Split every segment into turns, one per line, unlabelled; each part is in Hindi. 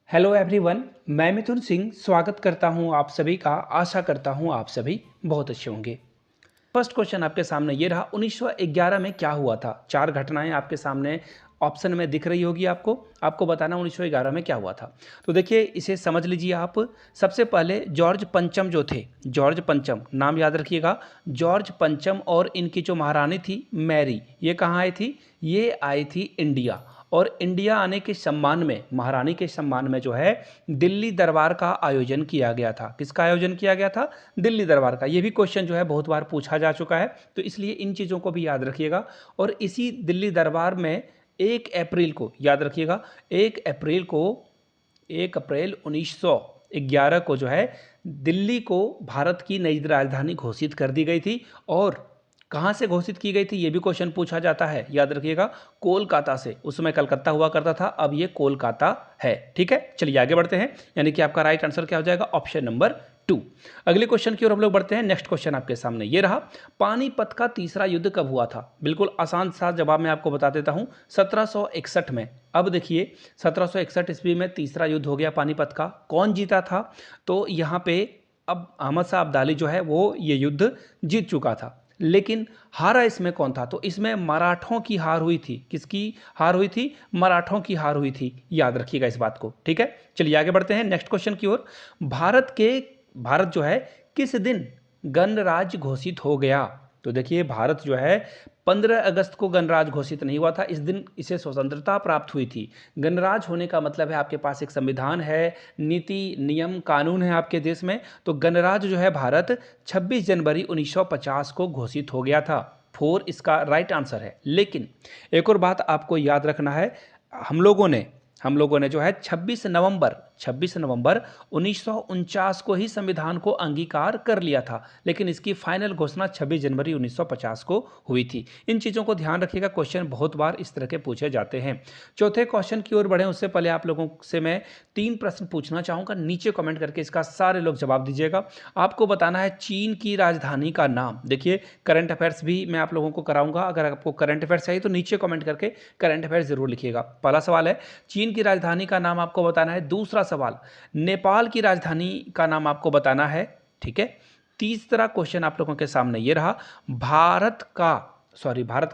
Hello everyone. मैं मिथुन सिंह स्वागत करता हूं आप सभी का। आशा करता हूं आप सभी बहुत अच्छे होंगे। फर्स्ट क्वेश्चन आपके सामने ये रहा, 1911 में क्या हुआ था। चार घटनाएं आपके सामने ऑप्शन में दिख रही होगी। आपको बताना 1911 में क्या हुआ था। तो देखिए, इसे समझ लीजिए आप। सबसे पहले जॉर्ज पंचम जो थे, जॉर्ज पंचम नाम याद रखिएगा। जॉर्ज पंचम और इनकी जो महारानी थी मैरी, ये कहाँ आई थी? ये आई थी इंडिया। और इंडिया आने के सम्मान में, महारानी के सम्मान में जो है दिल्ली दरबार का आयोजन किया गया था। किसका आयोजन किया गया था? दिल्ली दरबार का। ये भी क्वेश्चन जो है बहुत बार पूछा जा चुका है, तो इसलिए इन चीज़ों को भी याद रखिएगा। और इसी दिल्ली दरबार में 1 अप्रैल को, याद रखिएगा, 1 अप्रैल को, 1 अप्रैल 1911 को जो है दिल्ली को भारत की नई राजधानी घोषित कर दी गई थी। और कहाँ से घोषित की गई थी ये भी क्वेश्चन पूछा जाता है, याद रखिएगा, कोलकाता से। उस समय कलकत्ता हुआ करता था, अब ये कोलकाता है। ठीक है, चलिए आगे बढ़ते हैं। यानी कि आपका राइट आंसर क्या हो जाएगा? Option number 2। अगले क्वेश्चन की ओर हम लोग बढ़ते हैं। नेक्स्ट क्वेश्चन आपके सामने ये रहा, पानीपत का तीसरा युद्ध कब हुआ था? बिल्कुल आसान सा जवाब मैं आपको बता देता हूं, 1761 में। अब देखिए, 1761 ईस्वी में तीसरा युद्ध हो गया पानीपत का। कौन जीता था? तो यहाँ पे अब अहमद शाह अब्दाली जो है वो ये युद्ध जीत चुका था, लेकिन हारा इसमें कौन था? तो इसमें मराठों की हार हुई थी। किसकी हार हुई थी? मराठों की हार हुई थी। याद रखिएगा इस बात को। ठीक है, चलिए आगे बढ़ते हैं नेक्स्ट क्वेश्चन की ओर। भारत जो है किस दिन गणराज्य घोषित हो गया? तो देखिए, भारत जो है 15 अगस्त को गणराज्य घोषित नहीं हुआ था। इस दिन इसे स्वतंत्रता प्राप्त हुई थी। गणराज्य होने का मतलब है आपके पास एक संविधान है, नीति नियम कानून है आपके देश में। तो गणराज्य जो है भारत 26 जनवरी 1950 को घोषित हो गया था। 4 इसका राइट आंसर है। लेकिन एक और बात आपको याद रखना है, हम लोगों ने जो है 26 नवंबर 1949 को ही संविधान को अंगीकार कर लिया था, लेकिन इसकी फाइनल घोषणा 26 जनवरी 1950 को हुई थी। इन चीज़ों को ध्यान रखिएगा, क्वेश्चन बहुत बार इस तरह के पूछे जाते हैं। चौथे क्वेश्चन की ओर बढ़ें उससे पहले आप लोगों से मैं 3 प्रश्न पूछना चाहूँगा। नीचे कमेंट करके इसका सारे लोग जवाब दीजिएगा। आपको बताना है चीन की राजधानी का नाम। देखिए, करंट अफेयर्स भी मैं आप लोगों को कराऊंगा। अगर आपको करंट अफेयर्स चाहिए तो नीचे कमेंट करके करंट अफेयर्स जरूर लिखिएगा। पहला सवाल है चीन की राजधानी का नाम आपको बताना है। दूसरा सवाल, नेपाल की राजधानी का नाम आपको बताना है। ठीक है। तीसरा क्वेश्चन आप लोगों के सामने ये रहा, भारत का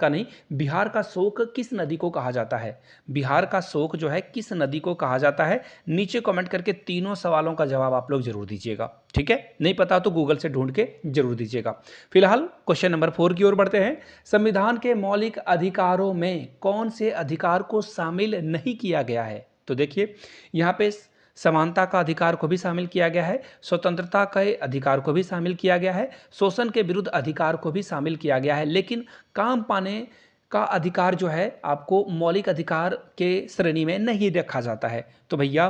नहीं, बिहार का शोक किस नदी को कहा जाता है? बिहार का शोक जो है किस नदी को कहा जाता है? नीचे कमेंट करके तीनों सवालों का जवाब आप लोग जरूर दीजिएगा। ठीक है, नहीं पता तो गूगल से ढूंढ के जरूर दीजिएगा। फिलहाल क्वेश्चन नंबर 4 की ओर बढ़ते हैं। संविधान के मौलिक अधिकारों में कौन से अधिकार को शामिल नहीं किया गया है? तो देखिए, यहाँ पे समानता का अधिकार को भी शामिल किया गया है, स्वतंत्रता के अधिकार को भी शामिल किया गया है, शोषण के विरुद्ध अधिकार को भी शामिल किया गया है, लेकिन काम पाने का अधिकार जो है आपको मौलिक अधिकार के श्रेणी में नहीं रखा जाता है। तो भैया,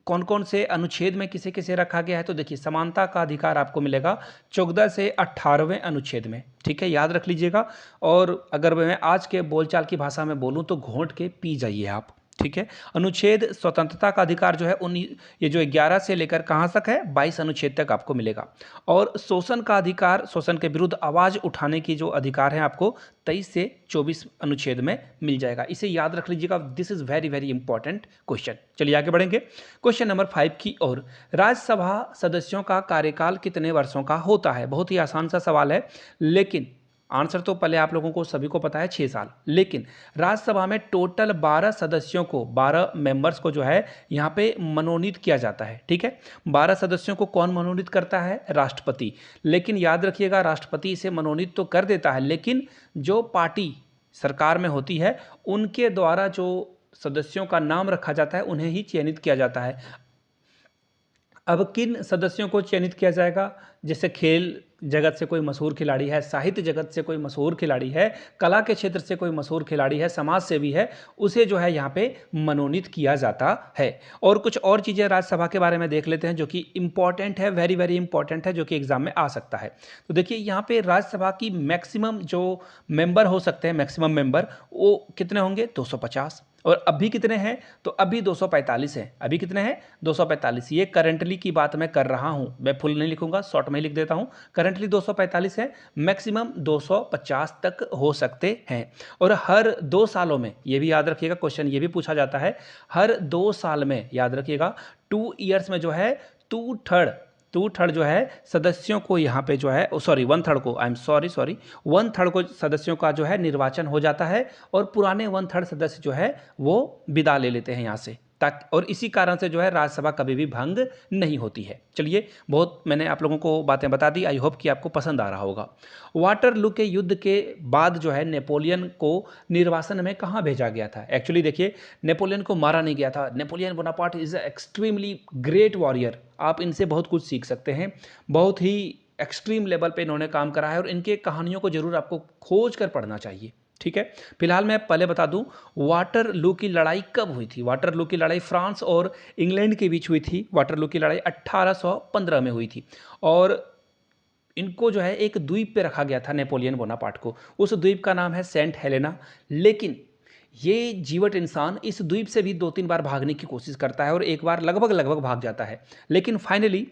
कौन कौन से अनुच्छेद में किसे किसे रखा गया है? तो देखिए, समानता का अधिकार आपको मिलेगा 14 से 18वें अनुच्छेद में। ठीक है, याद रख लीजिएगा। और अगर मैं आज के बोलचाल की भाषा में बोलूं तो घोंट के पी जाइए आप। ठीक है, अनुच्छेद स्वतंत्रता का अधिकार जो है ये जो 11 से लेकर कहाँ तक है, 22 अनुच्छेद तक आपको मिलेगा। और शोषण का अधिकार, शोषण के विरुद्ध आवाज उठाने की जो अधिकार है आपको 23 से 24 अनुच्छेद में मिल जाएगा। इसे याद रख लीजिएगा, this is very very important question. चलिए आगे बढ़ेंगे क्वेश्चन नंबर 5 की ओर। राज्यसभा सदस्यों का कार्यकाल कितने वर्षों का होता है? बहुत ही आसान सा सवाल है, लेकिन आंसर तो पहले आप लोगों को सभी को पता है, 6 साल। लेकिन राज्यसभा में टोटल 12 सदस्यों को, 12 मेंबर्स को जो है यहाँ पे मनोनीत किया जाता है। ठीक है, 12 सदस्यों को कौन मनोनीत करता है? राष्ट्रपति। लेकिन याद रखिएगा, राष्ट्रपति इसे मनोनीत तो कर देता है, लेकिन जो पार्टी सरकार में होती है उनके द्वारा जो सदस्यों का नाम रखा जाता है उन्हें ही चयनित किया जाता है। अब किन सदस्यों को चयनित किया जाएगा? जैसे खेल जगत से कोई मशहूर खिलाड़ी है, साहित्य जगत से कोई मशहूर खिलाड़ी है, कला के क्षेत्र से कोई मशहूर खिलाड़ी है, समाज सेवी है, उसे जो है यहाँ पे मनोनीत किया जाता है। और कुछ और चीज़ें राज्यसभा के बारे में देख लेते हैं जो कि इंपॉर्टेंट है, वेरी वेरी इंपॉर्टेंट है, जो कि एग्जाम में आ सकता है। तो देखिए, यहाँ पे राज्यसभा की मैक्सिमम जो मेंबर हो सकते हैं, मैक्सिमम मेंबर वो कितने होंगे? 250। और अभी कितने हैं, तो अभी 245 हैं। अभी कितने हैं, 245। ये करंटली की बात मैं कर रहा हूँ, मैं फुल नहीं लिखूंगा, शॉर्ट में ही लिख देता हूँ। करंटली 245 है, मैक्सिमम 250 तक हो सकते हैं। और हर 2 सालों में, ये भी याद रखिएगा, क्वेश्चन ये भी पूछा जाता है, हर 2 साल में, याद रखिएगा 2 ईयर्स में जो है 2/3 जो है सदस्यों को यहाँ पे जो है, सॉरी 1/3 को, आई एम सॉरी 1/3 को सदस्यों का जो है निर्वाचन हो जाता है और पुराने 1/3 सदस्य जो है वो विदा ले लेते हैं यहाँ से, ताकि, और इसी कारण से जो है राज्यसभा कभी भी भंग नहीं होती है। चलिए, बहुत मैंने आप लोगों को बातें बता दी, आई होप कि आपको पसंद आ रहा होगा। वाटरलू के युद्ध के बाद जो है नेपोलियन को निर्वासन में कहाँ भेजा गया था? एक्चुअली देखिए, नेपोलियन को मारा नहीं गया था। Napoleon Bonaparte is extremely great warrior, आप इनसे बहुत कुछ सीख सकते हैं। बहुत ही एक्सट्रीम लेवल पे इन्होंने काम करा है और इनके कहानियों को जरूर आपको खोज कर पढ़ना चाहिए। ठीक है, फिलहाल मैं पहले बता दूं, वाटरलू की लड़ाई कब हुई थी? वाटरलू की लड़ाई फ्रांस और इंग्लैंड के बीच हुई थी। वाटरलू की लड़ाई 1815 में हुई थी और इनको जो है एक द्वीप पे रखा गया था, नेपोलियन बोनापार्ट को। उस द्वीप का नाम है सेंट हेलेना। लेकिन ये जीवट इंसान इस द्वीप से भी 2-3 बार भागने की कोशिश करता है और एक बार लगभग भाग जाता है, लेकिन फाइनली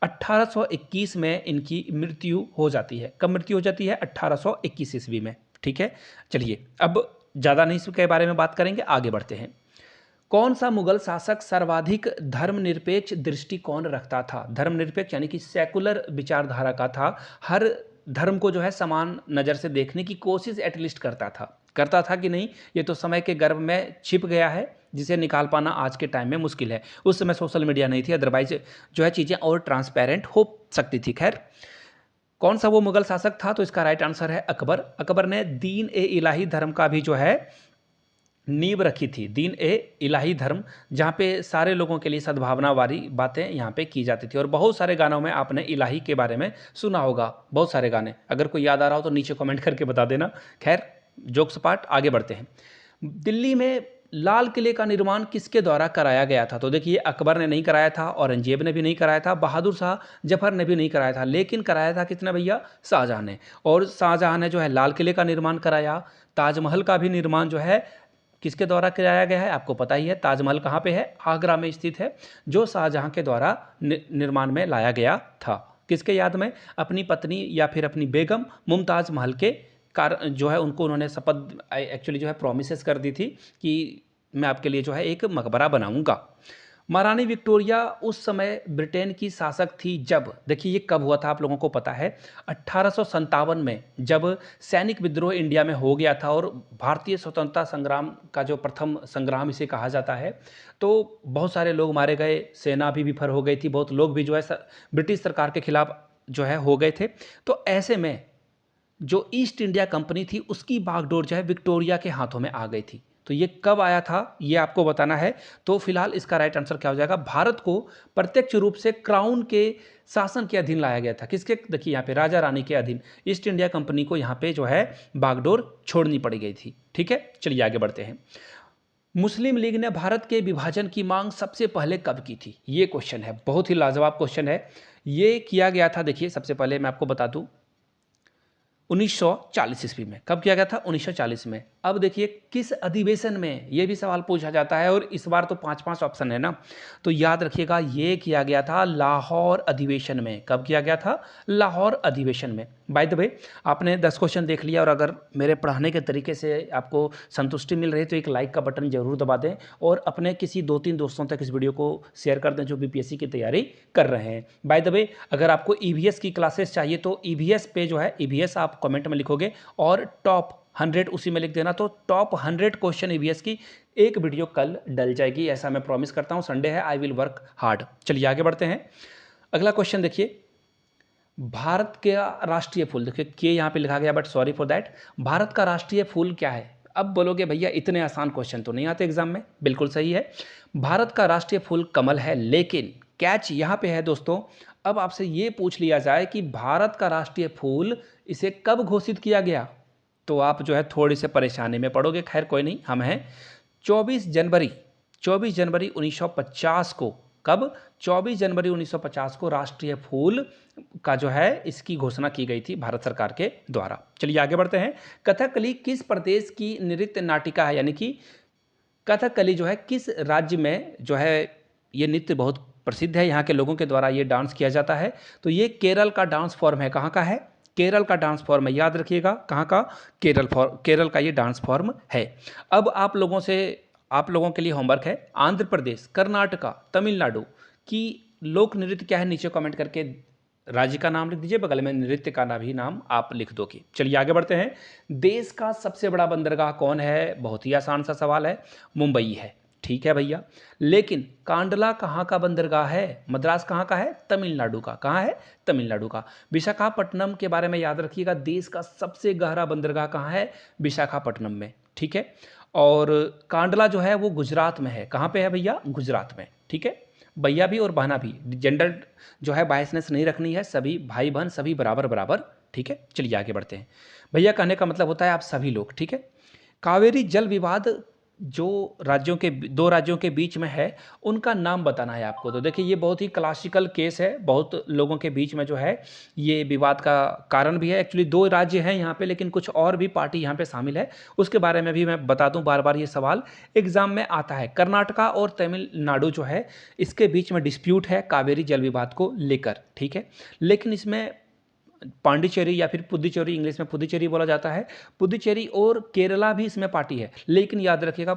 1821 में इनकी मृत्यु हो जाती है। कब मृत्यु हो जाती है? 1821 ईस्वी में। ठीक है, चलिए अब ज़्यादा नहीं इसके बारे में बात करेंगे, आगे बढ़ते हैं। कौन सा मुगल शासक सर्वाधिक धर्मनिरपेक्ष दृष्टिकोण रखता था? धर्मनिरपेक्ष यानी कि सेकुलर विचारधारा का था, हर धर्म को जो है समान नज़र से देखने की कोशिश एटलीस्ट करता था कि नहीं, ये तो समय के गर्भ में छिप गया है, जिसे निकाल पाना आज के टाइम में मुश्किल है। उस समय सोशल मीडिया नहीं थी, अदरवाइज जो है चीज़ें और ट्रांसपेरेंट हो सकती थी। खैर, कौन सा वो मुगल शासक था? तो इसका राइट आंसर है अकबर। अकबर ने दीन ए इलाही धर्म का भी जो है नींव रखी थी। दीन ए इलाही धर्म, जहाँ पे सारे लोगों के लिए सद्भावना वाली बातें यहाँ पे की जाती थी। और बहुत सारे गानों में आपने इलाही के बारे में सुना होगा, बहुत सारे गाने। अगर कोई याद आ रहा हो तो नीचे कमेंट करके बता देना। खैर, जोक्स पार्ट, आगे बढ़ते हैं। दिल्ली में लाल किले का निर्माण किसके द्वारा कराया गया था? तो देखिए, अकबर ने नहीं कराया था, औरंगजेब ने भी नहीं कराया था, बहादुर शाह जफर ने भी नहीं कराया था, लेकिन कराया था किसने भैया? शाहजहां ने। और शाहजहां ने जो है लाल किले का निर्माण कराया। ताजमहल का भी निर्माण जो है किसके द्वारा कराया गया है? आपको पता ही है, ताजमहल कहाँ पे है? आगरा में स्थित है, जो शाहजहां के द्वारा निर्माण में लाया गया था। किसके याद में? अपनी पत्नी या फिर अपनी बेगम मुमताज़ महल के जो है उनको उन्होंने शपथ, एक्चुअली जो है प्रोमिसेस कर दी थी कि मैं आपके लिए जो है एक मकबरा बनाऊंगा। महारानी विक्टोरिया उस समय ब्रिटेन की शासक थी जब, देखिए ये कब हुआ था आप लोगों को पता है? 1857 में, जब सैनिक विद्रोह इंडिया में हो गया था और भारतीय स्वतंत्रता संग्राम का जो प्रथम संग्राम इसे कहा जाता है, तो बहुत सारे लोग मारे गए, सेना भी विफल हो गई थी, बहुत लोग भी जो है ब्रिटिश सरकार के खिलाफ जो है हो गए थे। तो ऐसे में जो ईस्ट इंडिया कंपनी थी उसकी बागडोर जो है विक्टोरिया के हाथों में आ गई थी। तो ये कब आया था, ये आपको बताना है। तो फिलहाल इसका राइट आंसर क्या हो जाएगा? भारत को प्रत्यक्ष रूप से क्राउन के शासन के अधीन लाया गया था। किसके? देखिए यहाँ पे राजा रानी के अधीन। ईस्ट इंडिया कंपनी को यहाँ पे जो है बागडोर छोड़नी पड़ गई थी। ठीक है, चलिए आगे बढ़ते हैं। मुस्लिम लीग ने भारत के विभाजन की मांग सबसे पहले कब की थी? ये क्वेश्चन है, बहुत ही लाजवाब क्वेश्चन है। ये किया गया था, देखिए सबसे पहले मैं आपको बता दूं, 1940 ईस्वी में। कब किया गया था? 1940 में। अब देखिए किस अधिवेशन में, ये भी सवाल पूछा जाता है और इस बार तो 5-5 ऑप्शन है ना, तो याद रखिएगा ये किया गया था लाहौर अधिवेशन में। कब किया गया था? लाहौर अधिवेशन में। बाय द वे, आपने 10 क्वेश्चन देख लिया और अगर मेरे पढ़ाने के तरीके से आपको संतुष्टि मिल रही है तो एक लाइक का बटन जरूर दबा दें और अपने किसी 2-3 दोस्तों तक इस वीडियो को शेयर कर दें जो बीपीएससी की तैयारी कर रहे हैं। बाय द वे, अगर आपको ईवीएस की क्लासेस चाहिए तो ईवीएस पे जो है, ईवीएस आप कमेंट में लिखोगे और टॉप 100 उसी में लिख देना, तो टॉप 100 क्वेश्चन ईवीएस की एक वीडियो कल डल जाएगी, ऐसा मैं प्रॉमिस करता हूं। संडे है, आई विल वर्क हार्ड। चलिए आगे बढ़ते हैं। अगला क्वेश्चन देखिए, भारत का राष्ट्रीय फूल, देखिए के यहाँ पे लिखा गया but sorry for that. Bharat का राष्ट्रीय फूल क्या है? अब बोलोगे भैया इतने आसान क्वेश्चन तो नहीं आते एग्जाम में। बिल्कुल सही है, भारत का राष्ट्रीय फूल कमल है, लेकिन कैच यहाँ पे है दोस्तों, अब आपसे ये पूछ लिया जाए कि भारत का राष्ट्रीय फूल इसे कब घोषित किया गया, तो आप जो है थोड़ी से परेशानी में पड़ोगे। खैर कोई नहीं, हम हैं 24 जनवरी 1950 को। कब? 24 जनवरी 1950 को राष्ट्रीय फूल का जो है इसकी घोषणा की गई थी भारत सरकार के द्वारा। चलिए आगे बढ़ते हैं। कथकली किस प्रदेश की नृत्य नाटिका है? यानी कि कथकली जो है किस राज्य में जो है ये नृत्य बहुत प्रसिद्ध है, यहाँ के लोगों के द्वारा ये डांस किया जाता है? तो ये केरल का डांस फॉर्म है। कहाँ का है? केरल का डांस फॉर्म है, याद रखिएगा। कहाँ का? केरल का ये डांस फॉर्म है। अब आप लोगों के लिए होमवर्क है, आंध्र प्रदेश, कर्नाटका, तमिलनाडु की लोक नृत्य क्या है? नीचे कमेंट करके राज्य का नाम लिख दीजिए, बगल में नृत्य का भी नाम आप लिख दोगे। चलिए आगे बढ़ते हैं। देश का सबसे बड़ा बंदरगाह कौन है? बहुत ही आसान सा सवाल है, मुंबई है। ठीक है भैया, लेकिन कांडला कहाँ का बंदरगाह है? मद्रास कहाँ का है? तमिलनाडु का। कहाँ है? तमिलनाडु का। विशाखापट्टनम के बारे में याद रखिएगा, देश का सबसे गहरा बंदरगाह कहाँ है? विशाखापट्टनम में। ठीक है, और कांडला जो है वो गुजरात में है। कहाँ पे है भैया? गुजरात में। ठीक है, भैया भी और बहना भी, जेंडर जो है बायसनेस नहीं रखनी है, सभी भाई बहन सभी बराबर बराबर। ठीक है, चलिए आगे बढ़ते हैं। भैया कहने का मतलब होता है आप सभी लोग। ठीक है, कावेरी जल विवाद जो दो राज्यों के बीच में है, उनका नाम बताना है आपको। तो देखिए ये बहुत ही क्लासिकल केस है, बहुत लोगों के बीच में जो है ये विवाद का कारण भी है। एक्चुअली दो राज्य हैं यहाँ पे, लेकिन कुछ और भी पार्टी यहाँ पे शामिल है, उसके बारे में भी मैं बता दूं। बार बार ये सवाल एग्जाम में आता है। कर्नाटका और तमिलनाडु जो है इसके बीच में डिस्प्यूट है कावेरी जल विवाद को लेकर। ठीक है, लेकिन इसमें पांडिचेरी या फिर पुदुचेरी, इंग्लिश में पुदुचेरी बोला जाता है, पुदुचेरी और केरला भी इसमें पार्टी है। लेकिन याद रखिएगा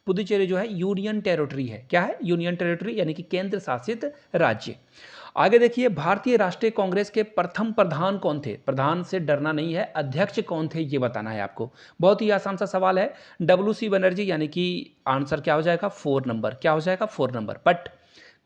पुदुचेरी जो है यूनियन टेरिटरी है। क्या है? यूनियन टेरिटरी, यानी कि केंद्र शासित राज्य। आगे देखिए, भारतीय राष्ट्रीय कांग्रेस के प्रथम प्रधान कौन थे? प्रधान से डरना नहीं है, अध्यक्ष कौन थे ये बताना है आपको। बहुत ही आसान सा सवाल है। WC बनर्जी, यानी कि आंसर क्या हो जाएगा? 4 नंबर। क्या हो जाएगा? 4 नंबर। बट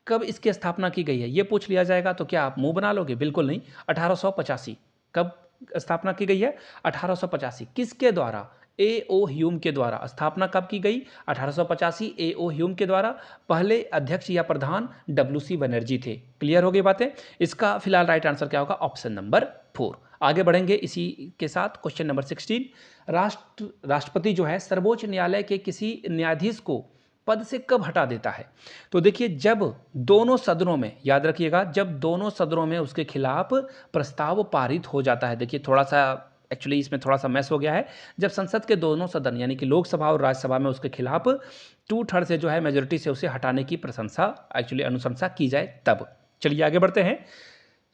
कब इसकी स्थापना की गई है ये पूछ लिया जाएगा तो क्या आप मुंह बना लोगे? बिल्कुल नहीं। 1885। कब स्थापना की गई है? 1885। किसके द्वारा? A.O. ह्यूम के द्वारा। स्थापना कब की गई? 1885, A.O. ह्यूम के द्वारा। पहले अध्यक्ष या प्रधान WC बनर्जी थे। क्लियर हो गई बातें? इसका फिलहाल राइट आंसर क्या होगा? Option number 4। आगे बढ़ेंगे इसी के साथ। क्वेश्चन नंबर 16, राष्ट्रपति जो है सर्वोच्च न्यायालय के किसी न्यायाधीश को पद से कब हटा देता है? तो देखिए जब दोनों सदनों में, याद रखिएगा, जब दोनों सदनों में उसके खिलाफ प्रस्ताव पारित हो जाता है। देखिए थोड़ा सा एक्चुअली इसमें थोड़ा सा मैस हो गया है। जब संसद के दोनों सदन यानी कि लोकसभा और राज्यसभा में उसके खिलाफ 2/3 से जो है मेजोरिटी से उसे हटाने की अनुशंसा की जाए तब। चलिए आगे बढ़ते हैं।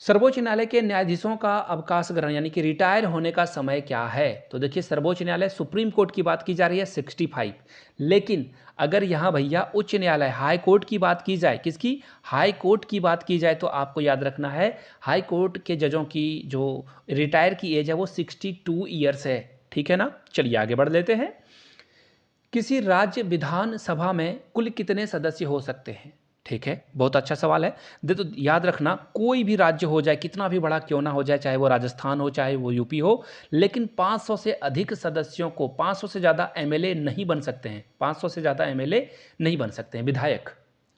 सर्वोच्च न्यायालय के न्यायाधीशों का अवकाश ग्रहण यानी कि रिटायर होने का समय क्या है? तो देखिए सर्वोच्च न्यायालय, सुप्रीम कोर्ट की बात की जा रही है 65। लेकिन अगर यहाँ भैया उच्च न्यायालय हाई कोर्ट की बात की जाए, किसकी? हाई कोर्ट की बात की जाए, तो आपको याद रखना है हाई कोर्ट के जजों की जो रिटायर की एज है वो 62 ईयर्स है। ठीक है ना? चलिए आगे बढ़ लेते हैं। किसी राज्य विधानसभा में कुल कितने सदस्य हो सकते हैं? ठीक है, बहुत अच्छा सवाल है। तो याद रखना, कोई भी राज्य हो जाए, कितना भी बड़ा क्यों ना हो जाए, चाहे वो राजस्थान हो चाहे वो यूपी हो, लेकिन 500 से अधिक सदस्यों को, 500 से ज़्यादा एमएलए नहीं बन सकते हैं। 500 से ज़्यादा एमएलए नहीं बन सकते हैं, विधायक।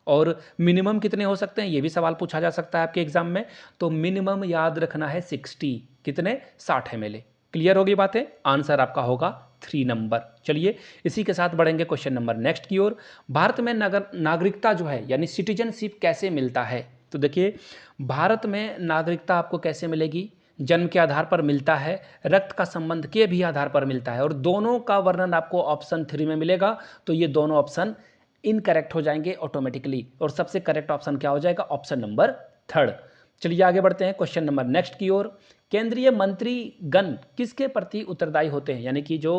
और मिनिमम कितने हो सकते हैं ये भी सवाल पूछा जा सकता है आपके एग्जाम में। तो मिनिमम याद रखना है 60। कितने? 60 एमएलए। क्लियर होगी बातें? आंसर आपका होगा 3 नंबर। चलिए इसी के साथ बढ़ेंगे क्वेश्चन नंबर नेक्स्ट की ओर। भारत में नागरिकता जो है यानी सिटीजनशिप कैसे मिलता है? तो देखिए भारत में नागरिकता आपको कैसे मिलेगी? जन्म के आधार पर मिलता है, रक्त का संबंध के भी आधार पर मिलता है, और दोनों का वर्णन आपको ऑप्शन 3 में मिलेगा। तो ये दोनों ऑप्शन इनकरेक्ट हो जाएंगे ऑटोमेटिकली, और सबसे करेक्ट ऑप्शन क्या हो जाएगा? Option number 3। चलिए आगे बढ़ते हैं क्वेश्चन नंबर नेक्स्ट की ओर। केंद्रीय मंत्रीगण किसके प्रति उत्तरदायी होते हैं? यानी कि जो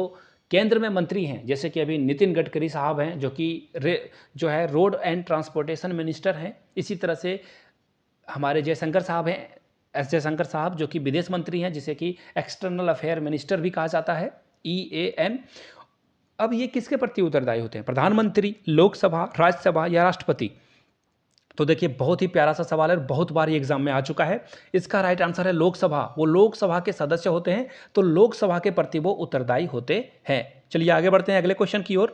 केंद्र में मंत्री हैं, जैसे कि अभी नितिन गडकरी साहब हैं जो कि जो है रोड एंड ट्रांसपोर्टेशन मिनिस्टर हैं। इसी तरह से हमारे जयशंकर साहब हैं, जयशंकर साहब जो कि विदेश मंत्री हैं, जिसे कि एक्सटर्नल अफेयर मिनिस्टर भी कहा जाता है, EAM। अब ये किसके प्रति उत्तरदायी होते हैं? प्रधानमंत्री, लोकसभा, राज्यसभा या राष्ट्रपति? तो देखिए बहुत ही प्यारा सा सवाल है, बहुत बार ये एग्जाम में आ चुका है। इसका राइट आंसर है लोकसभा। वो लोकसभा के सदस्य होते हैं, तो लोकसभा के प्रति वो उत्तरदायी होते हैं। चलिए आगे बढ़ते हैं अगले क्वेश्चन की ओर।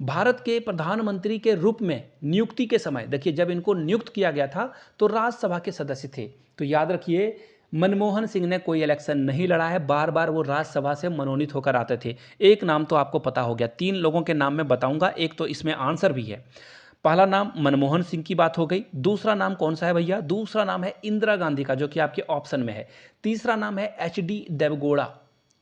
भारत के प्रधानमंत्री के रूप में नियुक्ति के समय, देखिए जब इनको नियुक्त किया गया था तो राज्यसभा के सदस्य थे। तो याद रखिए मनमोहन सिंह ने कोई इलेक्शन नहीं लड़ा है, बार बार वो राज्यसभा से मनोनीत होकर आते थे। एक नाम तो आपको पता हो गया, 3 लोगों के नाम मैं बताऊंगा, एक तो इसमें आंसर भी है। पहला नाम मनमोहन सिंह की बात हो गई। दूसरा नाम कौन सा है भैया? दूसरा नाम है इंदिरा गांधी का, जो कि आपके ऑप्शन में है। तीसरा नाम है HD देवगौड़ा।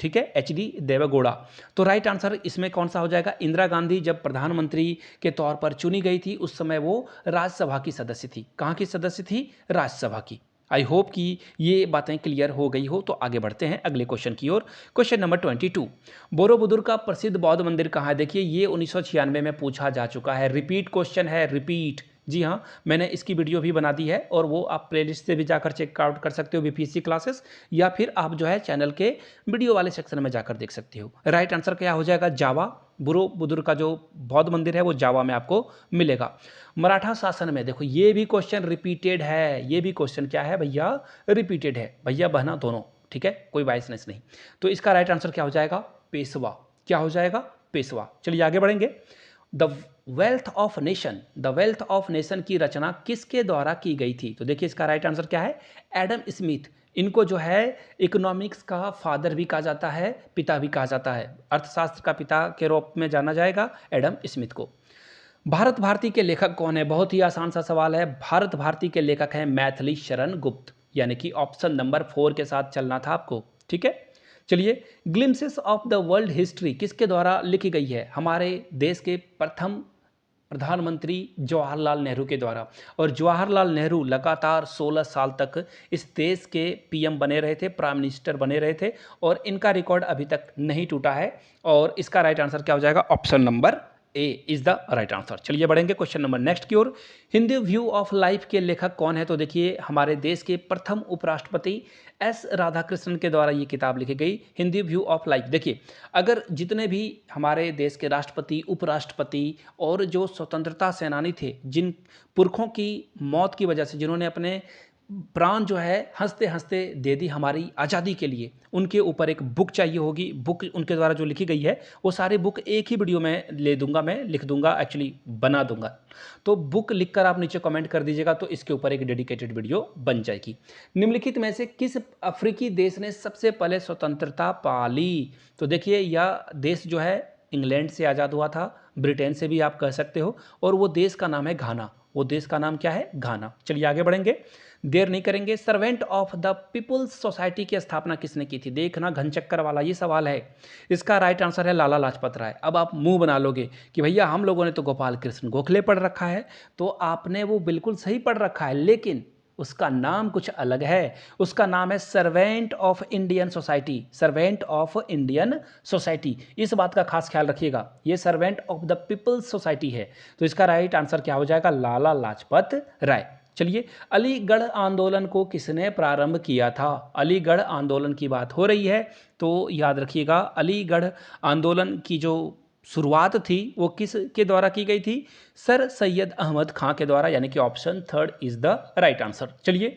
ठीक है, HD देवेगौड़ा। तो राइट आंसर इसमें कौन सा हो जाएगा? इंदिरा गांधी जब प्रधानमंत्री के तौर पर चुनी गई थी उस समय वो राज्यसभा की सदस्य थी। कहाँ की सदस्य थी? राज्यसभा की। आई होप कि ये बातें क्लियर हो गई हो। तो आगे बढ़ते हैं अगले क्वेश्चन की ओर। क्वेश्चन नंबर 22, बोरोबुदुर का प्रसिद्ध बौद्ध मंदिर कहाँ है? देखिए ये 1996 में पूछा जा चुका है, रिपीट क्वेश्चन है, रिपीट। जी हाँ, मैंने इसकी वीडियो भी बना दी है और वो आप प्लेलिस्ट से भी जाकर चेकआउट कर सकते हो, BPSC क्लासेस, या फिर आप जो है चैनल के वीडियो वाले सेक्शन में जाकर देख सकते हो। राइट आंसर क्या हो जाएगा? जावा। बोरोबुदुर का जो बौद्ध मंदिर है वो जावा में आपको मिलेगा। मराठा शासन में देखो ये भी क्वेश्चन रिपीटेड है, ये भी क्वेश्चन क्या है भैया? रिपीटेड है, भैया बहना दोनों, ठीक है, कोई बायसनेस नहीं। तो इसका राइट आंसर क्या हो जाएगा? पेशवा। क्या हो जाएगा? पेशवा। चलिए आगे बढ़ेंगे। The wealth of nation, the wealth of nation की रचना किसके द्वारा की गई थी? तो देखिए इसका राइट आंसर क्या है? Adam Smith. इनको जो है इकोनॉमिक्स का फादर भी कहा जाता है, पिता भी कहा जाता है, अर्थशास्त्र का पिता के रूप में जाना जाएगा एडम स्मिथ को। भारत भारती के लेखक कौन है? बहुत ही आसान सा सवाल है। भारत भारती के लेखक हैं मैथिली शरण गुप्त, यानी कि ऑप्शन नंबर 4 के साथ चलना था आपको, ठीक है। चलिए, glimpses of the world history किसके द्वारा लिखी गई है? हमारे देश के प्रथम प्रधानमंत्री जवाहरलाल नेहरू के द्वारा। और जवाहरलाल नेहरू लगातार 16 साल तक इस देश के PM बने रहे थे, प्राइम मिनिस्टर बने रहे थे, और इनका रिकॉर्ड अभी तक नहीं टूटा है। और इसका राइट आंसर क्या हो जाएगा? Option number A is the right answer. चलिए बढ़ेंगे क्वेश्चन नंबर नेक्स्ट की ओर। हिंदी व्यू ऑफ लाइफ के लेखक कौन है? तो देखिए हमारे देश के प्रथम उपराष्ट्रपति S राधाकृष्णन के द्वारा ये किताब लिखी गई, हिंदी व्यू ऑफ लाइफ। देखिए अगर जितने भी हमारे देश के राष्ट्रपति, उपराष्ट्रपति और जो स्वतंत्रता सेनानी थे, जिन पुरखों की मौत की वजह से, जिन्होंने अपने प्राण जो है हंसते हंसते दे दी हमारी आज़ादी के लिए, उनके ऊपर एक बुक चाहिए होगी। बुक उनके द्वारा जो लिखी गई है वो सारी बुक एक ही वीडियो में ले दूंगा, मैं लिख दूंगा, एक्चुअली बना दूंगा। तो बुक लिखकर आप नीचे कमेंट कर दीजिएगा, तो इसके ऊपर एक डेडिकेटेड वीडियो बन जाएगी। निम्नलिखित में से किस अफ्रीकी देश ने सबसे पहले स्वतंत्रता पाली? तो देखिए यह देश जो है इंग्लैंड से आज़ाद हुआ था, ब्रिटेन से भी आप कह सकते हो, और वो देश का नाम है घाना। वो देश का नाम क्या है? घाना। चलिए आगे बढ़ेंगे, देर नहीं करेंगे। Servant of the peoples society की स्थापना किसने की थी? देखना घन चक्कर वाला ये सवाल है। इसका राइट आंसर है लाला लाजपत राय। अब आप मुंह बना लोगे कि भैया हम लोगों ने तो गोपाल कृष्ण गोखले पढ़ रखा है, तो आपने वो बिल्कुल सही पढ़ रखा है, लेकिन उसका नाम कुछ अलग है। उसका नाम है servant of Indian society, servant of Indian society. इस बात का खास ख्याल रखिएगा, ये servant of the peoples society है। तो इसका राइट आंसर क्या हो जाएगा? लाला लाजपत राय। चलिए, अलीगढ़ आंदोलन को किसने प्रारंभ किया था? अलीगढ़ आंदोलन की बात हो रही है, तो याद रखिएगा अलीगढ़ आंदोलन की जो शुरुआत थी वो किस के द्वारा की गई थी? सर सैयद अहमद खां के द्वारा, यानी कि option 3 is the right answer. चलिए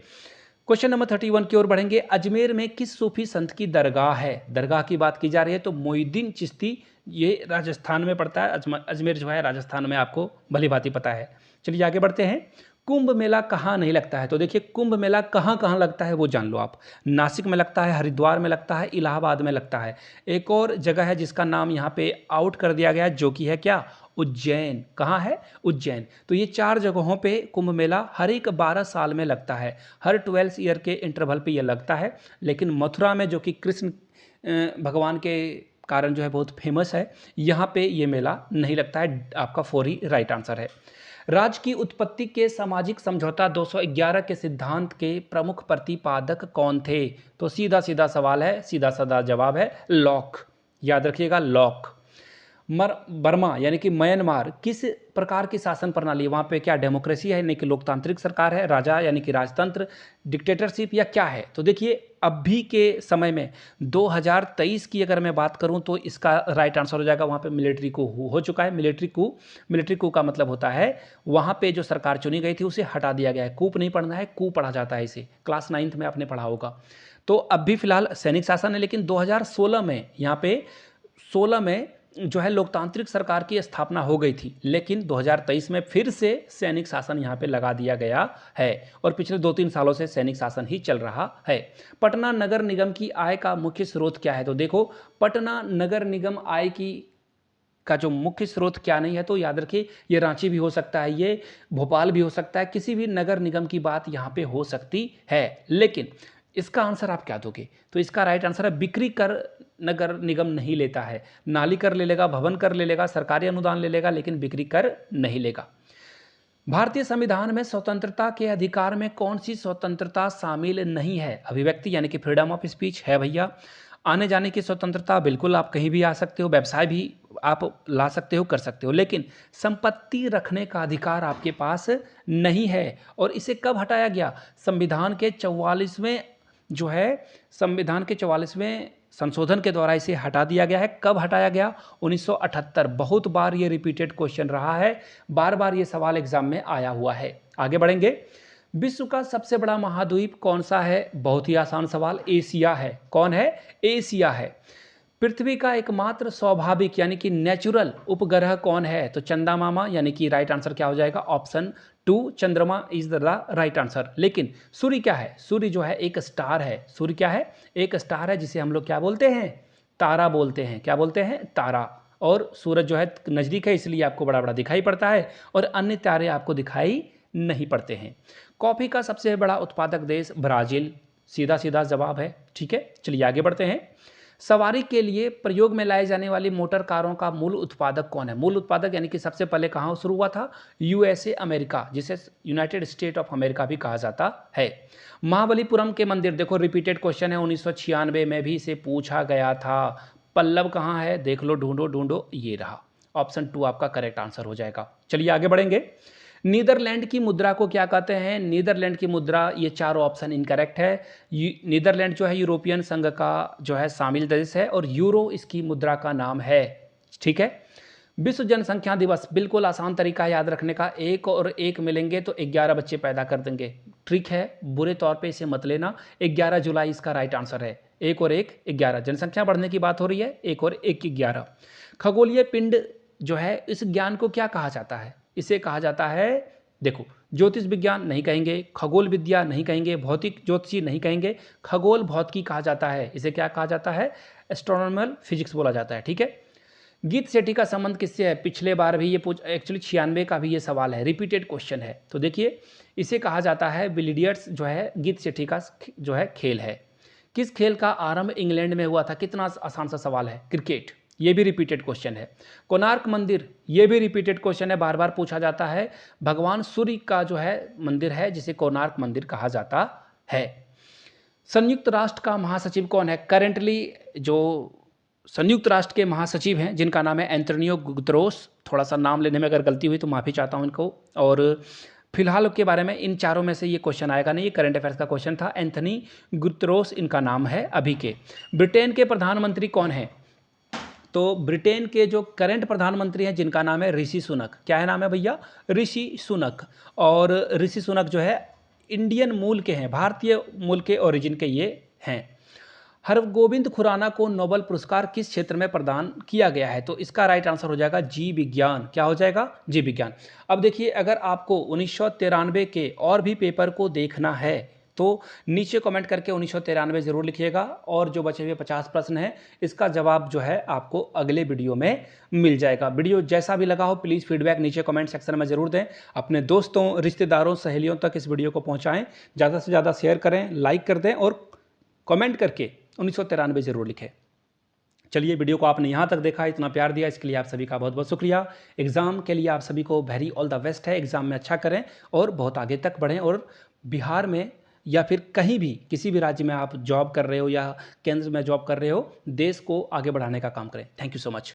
क्वेश्चन नंबर 31 की ओर बढ़ेंगे। अजमेर में किस सूफी संत की दरगाह है? दरगाह की बात की जा रही है, तो मोइनुद्दीन चिश्ती, ये राजस्थान में पड़ता है। अजमेर जो है राजस्थान में, आपको भली भांति पता है। चलिए आगे बढ़ते हैं। कुंभ मेला कहाँ नहीं लगता है? तो देखिए कुंभ मेला कहाँ कहाँ लगता है वो जान लो आप। नासिक में लगता है, हरिद्वार में लगता है, इलाहाबाद में लगता है। एक और जगह है जिसका नाम यहाँ पे आउट कर दिया गया है, जो कि है क्या? उज्जैन। कहाँ है? उज्जैन। तो ये 4 जगहों पे कुंभ मेला हर एक 12 साल में लगता है, हर 12 ईयर के इंटरवल पे ये लगता है। लेकिन मथुरा में, जो कि कृष्ण भगवान के कारण जो है बहुत फेमस है, यहाँ पे ये मेला नहीं लगता है। आपका 4 ही राइट आंसर है। राज्य की उत्पत्ति के सामाजिक समझौता 211 के सिद्धांत के प्रमुख प्रतिपादक कौन थे? तो सीधा सीधा सवाल है, सीधा साधा जवाब है लॉक। याद रखिएगा लॉक। बर्मा यानी कि म्यांमार किस प्रकार की शासन प्रणाली है? वहाँ पे क्या डेमोक्रेसी है, यानी कि लोकतांत्रिक सरकार है, राजा यानी कि राजतंत्र, डिक्टेटरशिप, या क्या है? तो देखिए अभी के समय में 2023 की अगर मैं बात करूं तो इसका राइट आंसर हो जाएगा, वहाँ पे मिलिट्री कू हो चुका है। मिलिट्री कू का मतलब होता है वहाँ पे जो सरकार चुनी गई थी उसे हटा दिया गया है। कूप नहीं पढ़ना है, कू पढ़ा जाता है इसे, क्लास 9th में आपने पढ़ा होगा। तो अब भी फिलहाल सैनिक शासन है, लेकिन 2016 में यहाँ पे 16 में जो है लोकतांत्रिक सरकार की स्थापना हो गई थी, लेकिन 2023 में फिर से सैनिक शासन यहाँ पे लगा दिया गया है, और पिछले 2-3 सालों से सैनिक शासन ही चल रहा है। पटना नगर निगम की आय का मुख्य स्रोत क्या है? तो देखो पटना नगर निगम आय का जो मुख्य स्रोत क्या नहीं है, तो याद रखिए ये रांची भी हो सकता है, ये भोपाल भी हो सकता है, किसी भी नगर निगम की बात यहाँ पे हो सकती है। लेकिन इसका आंसर आप क्या दोगे? तो इसका राइट आंसर है बिक्री कर नगर निगम नहीं लेता है। नाली कर ले लेगा, भवन कर ले लेगा, सरकारी अनुदान ले लेगा, लेकिन बिक्री कर नहीं लेगा। भारतीय संविधान में स्वतंत्रता के अधिकार में कौन सी स्वतंत्रता शामिल नहीं है? अभिव्यक्ति यानी कि फ्रीडम ऑफ स्पीच है भैया। आने जाने की स्वतंत्रता, बिल्कुल आप कहीं भी आ सकते हो, व्यवसाय भी आप ला सकते हो, कर सकते हो, लेकिन संपत्ति रखने का अधिकार आपके पास नहीं है। और इसे कब हटाया गया? संविधान के 44वें जो है संविधान के 44वें संशोधन के द्वारा इसे हटा दिया गया है। कब हटाया गया? 1978। बहुत बार ये रिपीटेड क्वेश्चन रहा है, बार बार ये सवाल एग्जाम में आया हुआ है। आगे बढ़ेंगे। विश्व का सबसे बड़ा महाद्वीप कौन सा है? बहुत ही आसान सवाल, एशिया है। कौन है? एशिया है। पृथ्वी का एकमात्र स्वाभाविक यानी कि नेचुरल उपग्रह कौन है? तो चंदा मामा, यानी कि राइट आंसर क्या हो जाएगा? ऑप्शन 2 चंद्रमा इज द राइट आंसर। लेकिन सूर्य क्या है? सूर्य जो है एक स्टार है। सूर्य क्या है? एक स्टार है, जिसे हम लोग क्या बोलते हैं? तारा बोलते हैं। क्या बोलते हैं? तारा। और सूरज जो है नज़दीक है, इसलिए आपको बड़ा बड़ा दिखाई पड़ता है, और अन्य तारे आपको दिखाई नहीं पड़ते हैं। कॉफ़ी का सबसे बड़ा उत्पादक देश ब्राज़ील। सीधा सीधा जवाब है। ठीक है, चलिए आगे बढ़ते हैं। सवारी के लिए प्रयोग में लाए जाने वाली मोटर कारों का मूल उत्पादक कौन है? मूल उत्पादक यानी कि सबसे पहले कहाँ शुरू हुआ था? यूएसए, अमेरिका, जिसे यूनाइटेड स्टेट ऑफ अमेरिका भी कहा जाता है। महाबलीपुरम के मंदिर, देखो रिपीटेड क्वेश्चन है, 1996 में भी इसे पूछा गया था। पल्लव कहाँ है? देख लो, ढूंढो ढूंढो, ये रहा। ऑप्शन 2 आपका करेक्ट आंसर हो जाएगा। चलिए आगे बढ़ेंगे। नीदरलैंड की मुद्रा को क्या कहते हैं? नीदरलैंड की मुद्रा, ये चारों ऑप्शन इनकरेक्ट है। नीदरलैंड जो है यूरोपियन संघ का जो है शामिल देश है, और यूरो इसकी मुद्रा का नाम है। ठीक है। विश्व जनसंख्या दिवस, बिल्कुल आसान तरीका याद रखने का, 1 और 1 मिलेंगे तो 11 बच्चे पैदा कर देंगे। ट्रिक है, बुरे तौर पे इसे मत लेना। 11 जुलाई इसका राइट आंसर है। 1 और 1 11, जनसंख्या बढ़ने की बात हो रही है। 1 और 1 11। खगोलीय पिंड जो है, इस ज्ञान को क्या कहा जाता है? इसे कहा जाता है, देखो, ज्योतिष विज्ञान नहीं कहेंगे, खगोल विद्या नहीं कहेंगे, भौतिक ज्योतिषी नहीं कहेंगे, खगोल भौतिकी कहा जाता है। इसे क्या कहा जाता है? एस्ट्रोनॉमिकल फिजिक्स बोला जाता है। ठीक है। गीत सेठी का संबंध किससे है? पिछले बार भी ये एक्चुअली 96 का भी ये सवाल है, रिपीटेड क्वेश्चन है। तो देखिए, इसे कहा जाता है बिलियर्ड्स जो है गीत सेठी का जो है खेल है। किस खेल का आरंभ इंग्लैंड में हुआ था? कितना आसान सा सवाल है। क्रिकेट, ये भी रिपीटेड क्वेश्चन है। कोणार्क मंदिर, ये भी रिपीटेड क्वेश्चन है, बार बार पूछा जाता है। भगवान सूर्य का जो है मंदिर है, जिसे कोणार्क मंदिर कहा जाता है। संयुक्त राष्ट्र का महासचिव कौन है? करेंटली जो संयुक्त राष्ट्र के महासचिव हैं, जिनका नाम है एंटोनियो गुतेरेस। थोड़ा सा नाम लेने में अगर गलती हुई तो माफ़ी चाहता हूं इनको। और फिलहाल के बारे में इन चारों में से ये क्वेश्चन आएगा नहीं, ये करंट अफेयर्स का क्वेश्चन था। एंथनी गुतेरेस इनका नाम है अभी के। ब्रिटेन के प्रधानमंत्री कौन है? तो ब्रिटेन के जो करंट प्रधानमंत्री हैं, जिनका नाम है ऋषि सुनक। क्या है नाम है भैया? ऋषि सुनक। और ऋषि सुनक जो है इंडियन मूल के हैं, भारतीय मूल के ओरिजिन के ये हैं। हरगोविंद खुराना को नोबेल पुरस्कार किस क्षेत्र में प्रदान किया गया है? तो इसका राइट आंसर हो जाएगा जीव विज्ञान। क्या हो जाएगा? जीव विज्ञान। अब देखिए, अगर आपको 1993 के और भी पेपर को देखना है तो नीचे कमेंट करके 1993 जरूर लिखिएगा, और जो बचे हुए 50 प्रश्न हैं, इसका जवाब जो है आपको अगले वीडियो में मिल जाएगा। वीडियो जैसा भी लगा हो, प्लीज़ फीडबैक नीचे कमेंट सेक्शन में ज़रूर दें। अपने दोस्तों, रिश्तेदारों, सहेलियों तक इस वीडियो को पहुंचाएं। ज़्यादा से ज़्यादा शेयर करें, लाइक कर दें, और कमेंट करके 1993 जरूर लिखें। चलिए, वीडियो को आपने यहाँ तक देखा, इतना प्यार दिया, इसके लिए आप सभी का बहुत बहुत शुक्रिया। एग्ज़ाम के लिए आप सभी को वेरी ऑल द बेस्ट है। एग्ज़ाम में अच्छा करें और बहुत आगे तक बढ़ें, और बिहार में या फिर कहीं भी किसी भी राज्य में आप जॉब कर रहे हो या केंद्र में जॉब कर रहे हो, देश को आगे बढ़ाने का काम करें। Thank you so much.